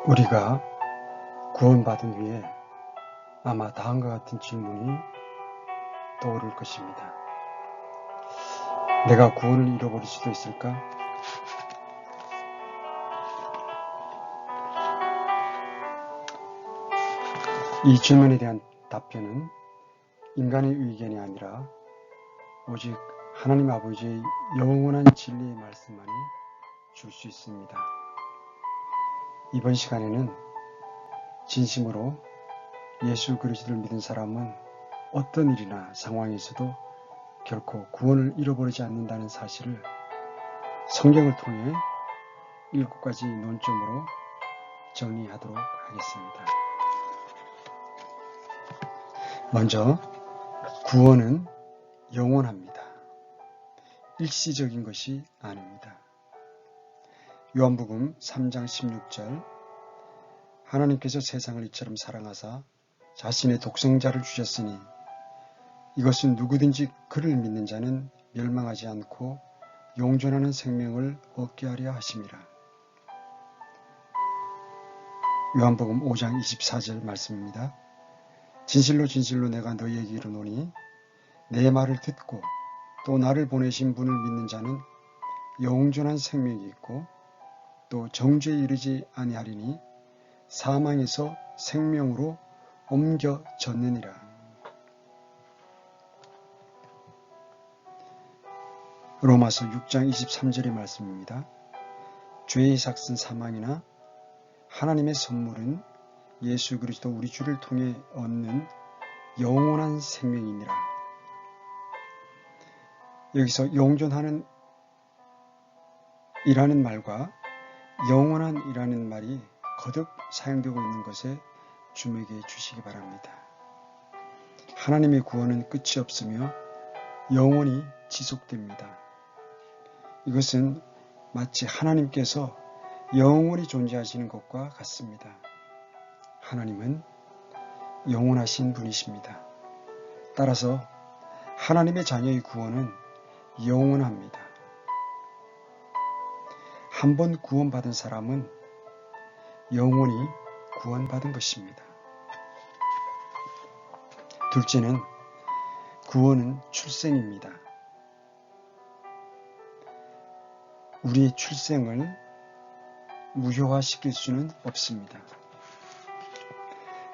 우리가 구원받은 후에 아마 다음과 같은 질문이 떠오를 것입니다. 내가 구원을 잃어버릴 수도 있을까? 이 질문에 대한 답변은 인간의 의견이 아니라 오직 하나님 아버지의 영원한 진리의 말씀만이 줄 수 있습니다. 이번 시간에는 진심으로 예수 그리스도를 믿은 사람은 어떤 일이나 상황에서도 결코 구원을 잃어버리지 않는다는 사실을 성경을 통해 7가지 논점으로 정리하도록 하겠습니다. 먼저 구원은 영원합니다. 일시적인 것이 아닙니다. 요한복음 3장 16절 하나님께서 세상을 이처럼 사랑하사 자신의 독생자를 주셨으니 이것은 누구든지 그를 믿는 자는 멸망하지 않고 영존하는 생명을 얻게 하려 하심이라. 요한복음 5장 24절 말씀입니다. 진실로 진실로 내가 너희에게 이르노니 내 말을 듣고 또 나를 보내신 분을 믿는 자는 영존한 생명이 있고 또 정죄에 이르지 아니하리니 사망에서 생명으로 옮겨졌느니라. 로마서 6장 23절의 말씀입니다. 죄의 삭슨 사망이나 하나님의 선물은 예수 그리스도 우리 주를 통해 얻는 영원한 생명이니라. 여기서 영존하는 이라는 말과 영원한 이라는 말이 거듭 사용되고 있는 것에 주목해 주시기 바랍니다. 하나님의 구원은 끝이 없으며 영원히 지속됩니다. 이것은 마치 하나님께서 영원히 존재하시는 것과 같습니다. 하나님은 영원하신 분이십니다. 따라서 하나님의 자녀의 구원은 영원합니다. 한 번 구원받은 사람은 영원히 구원받은 것입니다. 둘째는 구원은 출생입니다. 우리의 출생을 무효화시킬 수는 없습니다.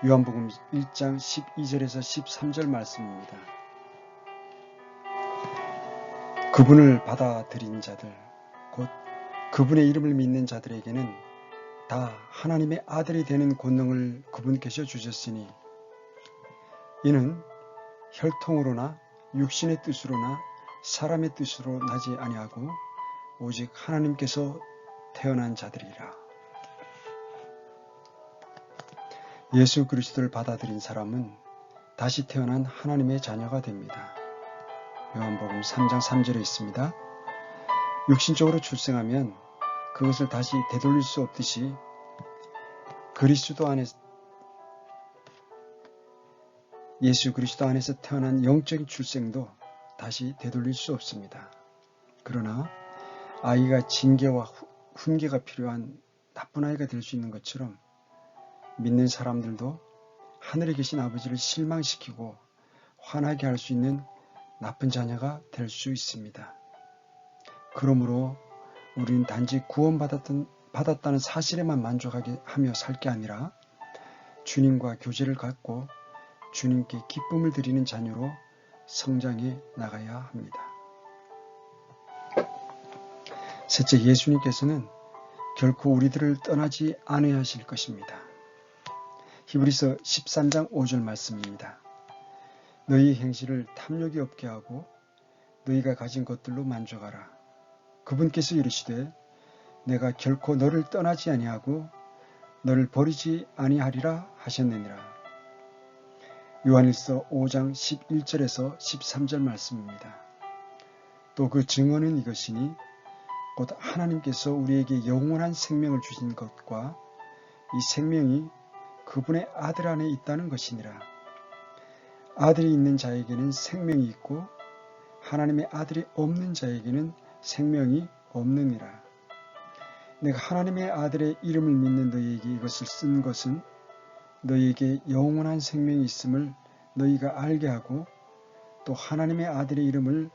요한복음 1장 12절에서 13절 말씀입니다. 그분을 받아들인 자들, 곧 그분의 이름을 믿는 자들에게는 다 하나님의 아들이 되는 권능을 그분께서 주셨으니 이는 혈통으로나 육신의 뜻으로나 사람의 뜻으로 나지 아니하고 오직 하나님께서 태어난 자들이라. 예수 그리스도를 받아들인 사람은 다시 태어난 하나님의 자녀가 됩니다. 요한복음 3장 3절에 있습니다. 육신적으로 출생하면 그것을 다시 되돌릴 수 없듯이 예수 그리스도 안에서 태어난 영적인 출생도 다시 되돌릴 수 없습니다. 그러나 아이가 징계와 훈계가 필요한 나쁜 아이가 될 수 있는 것처럼 믿는 사람들도 하늘에 계신 아버지를 실망시키고 화나게 할 수 있는 나쁜 자녀가 될 수 있습니다. 그러므로 우리는 단지 구원받았다는 사실에만 만족하게 하며 살 게 아니라 주님과 교제를 갖고 주님께 기쁨을 드리는 자녀로 성장해 나가야 합니다. 셋째, 예수님께서는 결코 우리들을 떠나지 않으실 것입니다. 히브리서 13장 5절 말씀입니다. 너희 행실을 탐욕이 없게 하고 너희가 가진 것들로 만족하라. 그분께서 이르시되 내가 결코 너를 떠나지 아니하고 너를 버리지 아니하리라 하셨느니라. 요한일서 5장 11절에서 13절 말씀입니다. 또 그 증언은 이것이니 곧 하나님께서 우리에게 영원한 생명을 주신 것과 이 생명이 그분의 아들 안에 있다는 것이니라. 아들이 있는 자에게는 생명이 있고 하나님의 아들이 없는 자에게는 생명이 없느니라. 내가 하나님의 아들의 이름을 믿는 너희에게 이것을 쓴 것은 너희에게 영원한 생명이 있음을 너희가 알게 하고 또 하나님의 아들의 이름을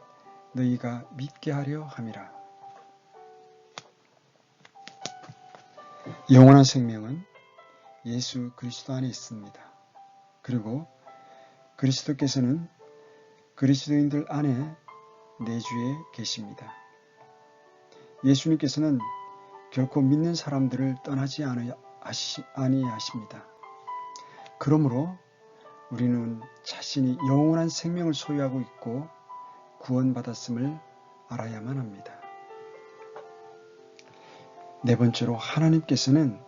너희가 믿게 하려 함이라. 영원한 생명은 예수 그리스도 안에 있습니다. 그리고 그리스도께서는 그리스도인들 안에 내주에 계십니다. 예수님께서는 결코 믿는 사람들을 떠나지 아니하십니다. 그러므로 우리는 자신이 영원한 생명을 소유하고 있고 구원받았음을 알아야만 합니다. 네 번째로 하나님께서는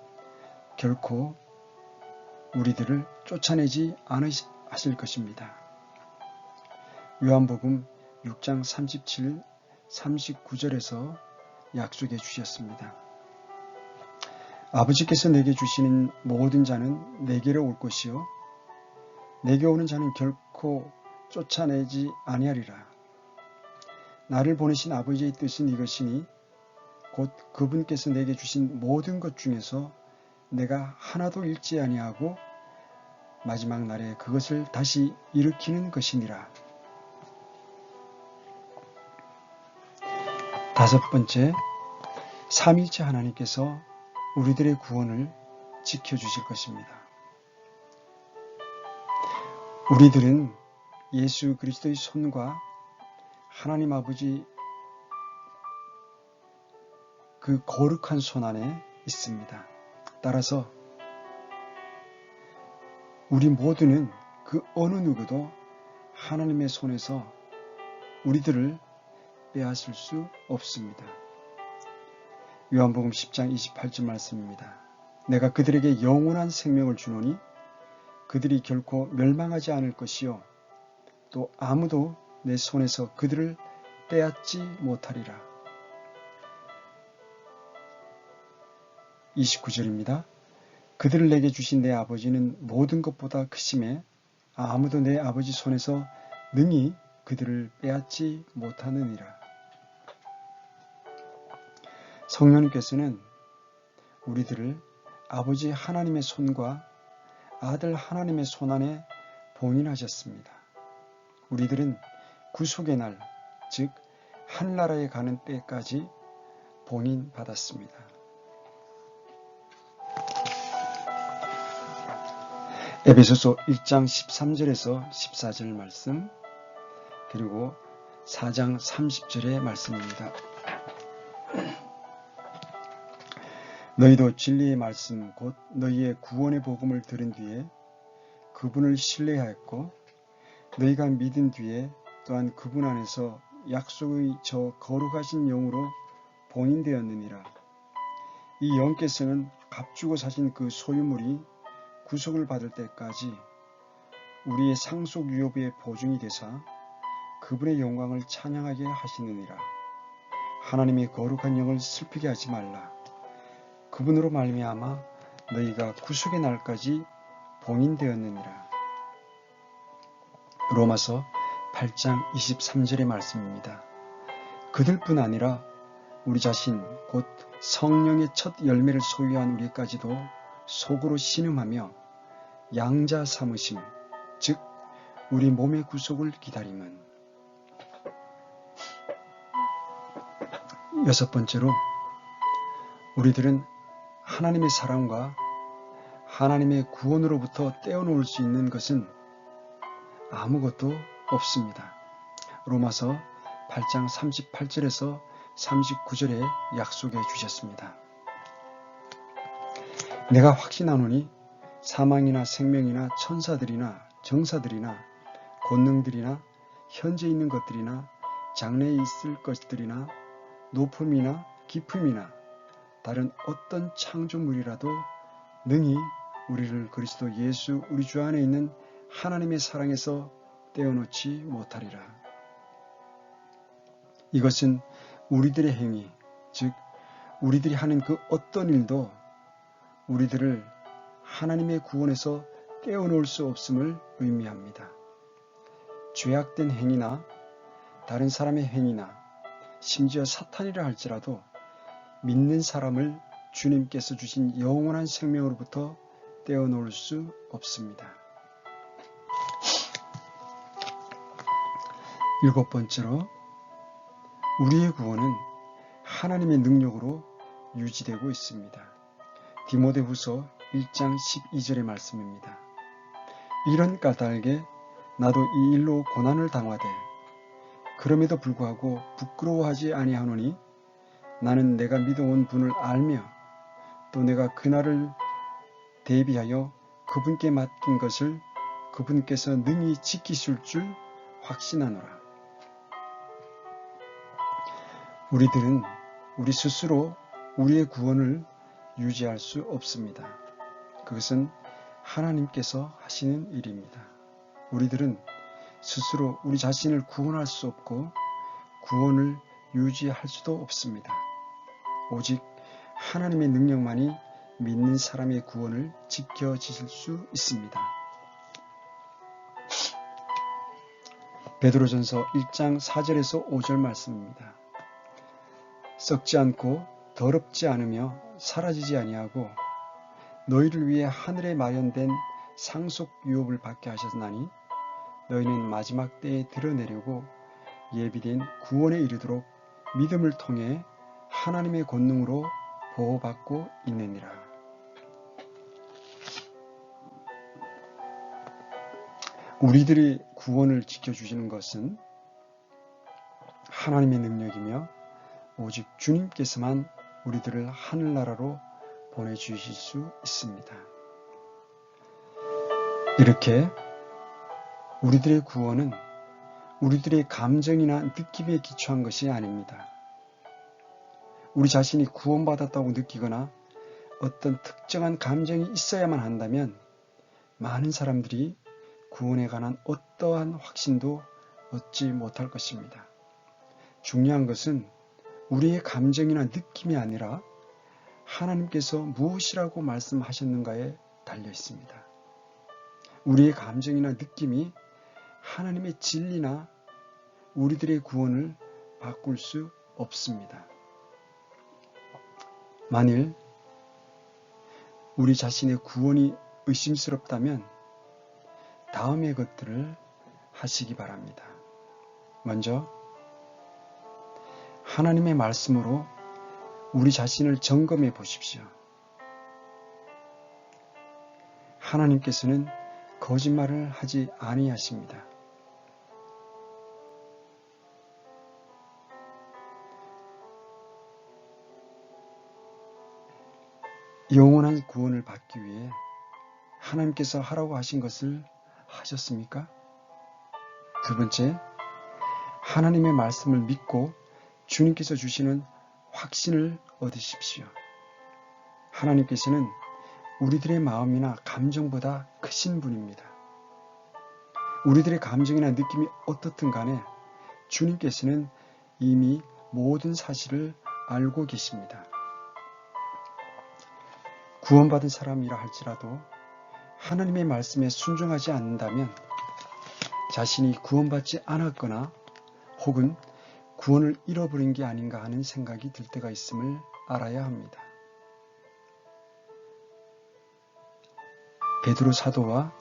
결코 우리들을 쫓아내지 않으실 것입니다. 요한복음 6장 37, 39절에서 약속해 주셨습니다. 아버지께서 내게 주시는 모든 자는 내게로 올 것이요 내게 오는 자는 결코 쫓아내지 아니하리라. 나를 보내신 아버지의 뜻은 이것이니 곧 그분께서 내게 주신 모든 것 중에서 내가 하나도 잃지 아니하고 마지막 날에 그것을 다시 일으키는 것이니라. 다섯 번째, 삼위일체 하나님께서 우리들의 구원을 지켜주실 것입니다. 우리들은 예수 그리스도의 손과 하나님 아버지 그 거룩한 손 안에 있습니다. 따라서 우리 모두는 그 어느 누구도 하나님의 손에서 우리들을 빼앗을 수 없습니다. 요한복음 10장 28절 말씀입니다. 내가 그들에게 영원한 생명을 주노니 그들이 결코 멸망하지 않을 것이요 또 아무도 내 손에서 그들을 빼앗지 못하리라. 29절입니다. 그들을 내게 주신 내 아버지는 모든 것보다 크심에 아무도 내 아버지 손에서 능히 그들을 빼앗지 못하느니라. 성령님께서는 우리들을 아버지 하나님의 손과 아들 하나님의 손 안에 봉인하셨습니다. 우리들은 구속의 날, 즉 하늘나라에 가는 때까지 봉인받았습니다. 에베소서 1장 13절에서 14절 말씀, 그리고 4장 30절의 말씀입니다. 너희도 진리의 말씀 곧 너희의 구원의 복음을 들은 뒤에 그분을 신뢰하였고 너희가 믿은 뒤에 또한 그분 안에서 약속의 저 거룩하신 영으로 봉인되었느니라. 이 영께서는 값주고 사신 그 소유물이 구속을 받을 때까지 우리의 상속 유업의 보증이 되사 그분의 영광을 찬양하게 하시느니라. 하나님의 거룩한 영을 슬프게 하지 말라. 그분으로 말미암아 너희가 구속의 날까지 봉인되었느니라. 로마서 8장 23절의 말씀입니다. 그들뿐 아니라 우리 자신 곧 성령의 첫 열매를 소유한 우리까지도 속으로 신음하며 양자 삼으심, 즉 우리 몸의 구속을 기다림은. 여섯 번째로 우리들은 하나님의 사랑과 하나님의 구원으로부터 떼어놓을 수 있는 것은 아무것도 없습니다. 로마서 8장 38절에서 39절에 약속해 주셨습니다. 내가 확신하노니 사망이나 생명이나 천사들이나 정사들이나 권능들이나 현재 있는 것들이나 장래에 있을 것들이나 높음이나 깊음이나 다른 어떤 창조물이라도 능히 우리를 그리스도 예수 우리 주 안에 있는 하나님의 사랑에서 떼어놓지 못하리라. 이것은 우리들의 행위, 즉 우리들이 하는 그 어떤 일도 우리들을 하나님의 구원에서 떼어놓을 수 없음을 의미합니다. 죄악된 행위나 다른 사람의 행위나 심지어 사탄이라 할지라도 믿는 사람을 주님께서 주신 영원한 생명으로부터 떼어놓을 수 없습니다. 일곱 번째로, 우리의 구원은 하나님의 능력으로 유지되고 있습니다. 디모데후서 1장 12절의 말씀입니다. 이런 까닭에 나도 이 일로 고난을 당하되 그럼에도 불구하고 부끄러워하지 아니하노니 나는 내가 믿어온 분을 알며 또 내가 그날을 대비하여 그분께 맡긴 것을 그분께서 능히 지키실 줄 확신하노라. 우리들은 우리 스스로 우리의 구원을 유지할 수 없습니다. 그것은 하나님께서 하시는 일입니다. 우리들은 스스로 우리 자신을 구원할 수 없고 구원을 유지할 수도 없습니다. 오직 하나님의 능력만이 믿는 사람의 구원을 지켜지실 수 있습니다. 베드로전서 1장 4절에서 5절 말씀입니다. 썩지 않고 더럽지 않으며 사라지지 아니하고 너희를 위해 하늘에 마련된 상속 유업을 받게 하셨나니 너희는 마지막 때에 드러내려고 예비된 구원에 이르도록 믿음을 통해 하나님의 권능으로 보호받고 있느니라. 우리들의 구원을 지켜주시는 것은 하나님의 능력이며 오직 주님께서만 우리들을 하늘나라로 보내주실 수 있습니다. 이렇게 우리들의 구원은 우리들의 감정이나 느낌에 기초한 것이 아닙니다. 우리 자신이 구원받았다고 느끼거나 어떤 특정한 감정이 있어야만 한다면 많은 사람들이 구원에 관한 어떠한 확신도 얻지 못할 것입니다. 중요한 것은 우리의 감정이나 느낌이 아니라 하나님께서 무엇이라고 말씀하셨는가에 달려 있습니다. 우리의 감정이나 느낌이 하나님의 진리나 우리들의 구원을 바꿀 수 없습니다. 만일 우리 자신의 구원이 의심스럽다면 다음의 것들을 하시기 바랍니다. 먼저 하나님의 말씀으로 우리 자신을 점검해 보십시오. 하나님께서는 거짓말을 하지 아니하십니다. 영원한 구원을 받기 위해 하나님께서 하라고 하신 것을 하셨습니까? 두 번째, 하나님의 말씀을 믿고 주님께서 주시는 확신을 얻으십시오. 하나님께서는 우리들의 마음이나 감정보다 크신 분입니다. 우리들의 감정이나 느낌이 어떻든 간에 주님께서는 이미 모든 사실을 알고 계십니다. 구원받은 사람이라 할지라도 하나님의 말씀에 순종하지 않는다면 자신이 구원받지 않았거나 혹은 구원을 잃어버린 게 아닌가 하는 생각이 들 때가 있음을 알아야 합니다. 베드로 사도와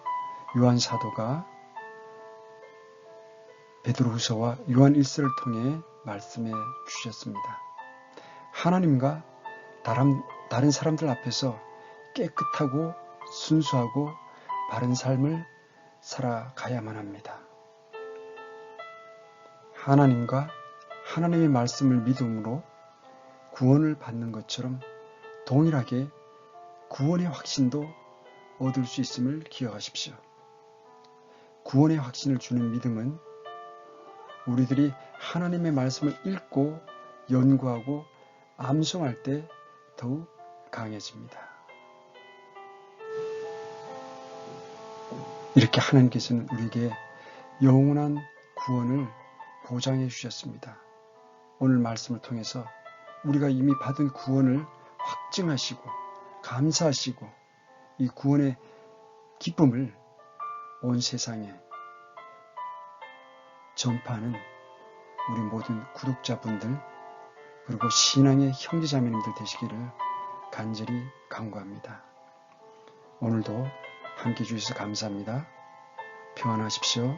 요한 사도가 베드로후서와 요한 1서를 통해 말씀해 주셨습니다. 하나님과 다른 사람들 앞에서 깨끗하고 순수하고 바른 삶을 살아가야만 합니다. 하나님과 하나님의 말씀을 믿음으로 구원을 받는 것처럼 동일하게 구원의 확신도 얻을 수 있음을 기억하십시오. 구원의 확신을 주는 믿음은 우리들이 하나님의 말씀을 읽고 연구하고 암송할 때 더욱 강해집니다. 이렇게 하나님께서는 우리에게 영원한 구원을 보장해 주셨습니다. 오늘 말씀을 통해서 우리가 이미 받은 구원을 확증하시고 감사하시고 이 구원의 기쁨을 온 세상에 전파하는 우리 모든 구독자분들 그리고 신앙의 형제자매님들 되시기를 간절히 간구합니다. 오늘도 함께 해주셔서 감사합니다. 평안하십시오.